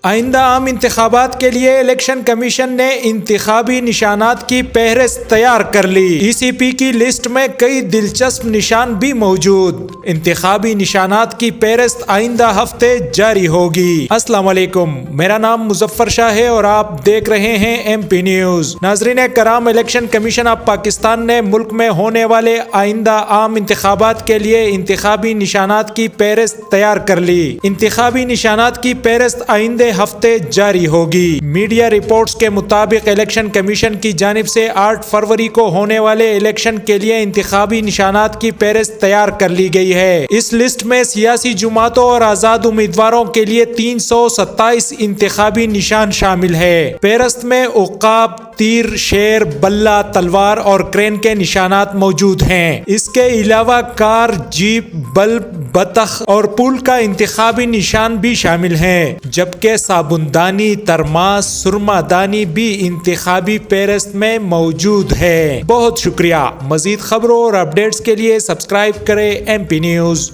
آئندہ عام انتخابات کے لیے الیکشن کمیشن نے انتخابی نشانات کی فہرست تیار کر لی۔ ای سی پی کی لسٹ میں کئی دلچسپ نشان بھی موجود۔ انتخابی نشانات کی فہرست آئندہ ہفتے جاری ہوگی۔ السلام علیکم، میرا نام مظفر شاہ ہے اور آپ دیکھ رہے ہیں ایم پی نیوز۔ ناظرین کرام، الیکشن کمیشن آف پاکستان نے ملک میں ہونے والے آئندہ عام انتخابات کے لیے انتخابی نشانات کی فہرست تیار کر لی۔ انتخابی نشانات کی فہرست آئندہ ہفتے جاری ہوگی۔ میڈیا رپورٹس کے مطابق الیکشن کمیشن کی جانب سے 8 فروری کو ہونے والے الیکشن کے لیے انتخابی نشانات کی فہرست تیار کر لی گئی ہے۔ اس لسٹ میں سیاسی جماعتوں اور آزاد امیدواروں کے لیے 327 انتخابی نشان شامل ہے۔ فہرست میں عقاب، تیر، شیر، بلہ، تلوار اور کرین کے نشانات موجود ہیں۔ اس کے علاوہ کار، جیپ، بلب، بطخ اور پول کا انتخابی نشان بھی شامل ہیں، جبکہ صابن دانی، ترماس، سرما دانی بھی انتخابی فہرست میں موجود ہے۔ بہت شکریہ۔ مزید خبروں اور اپڈیٹس کے لیے سبسکرائب کریں M P news.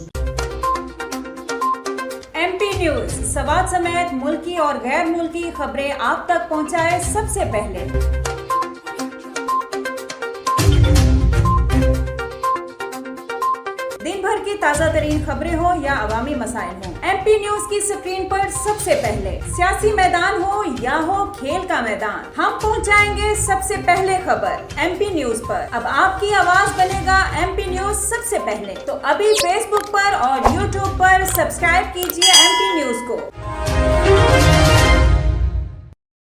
M P news, Swat سمیت ملکی اور غیر ملکی خبریں آپ تک پہنچائے سب سے پہلے۔ دن بھر کی تازہ ترین خبریں ہوں یا عوامی مسائل ہوں، ایم پی نیوز کی سکرین پر سب سے پہلے۔ سیاسی میدان ہو یا ہو کھیل کا میدان، ہم پہنچائیں گے سب سے پہلے خبر ایم پی نیوز پر۔ اب آپ کی آواز بنے گا ایم پی نیوز سب سے پہلے، تو ابھی فیس بک پر اور یوٹیوب پر سبسکرائب کیجیے ایم پی نیوز کو۔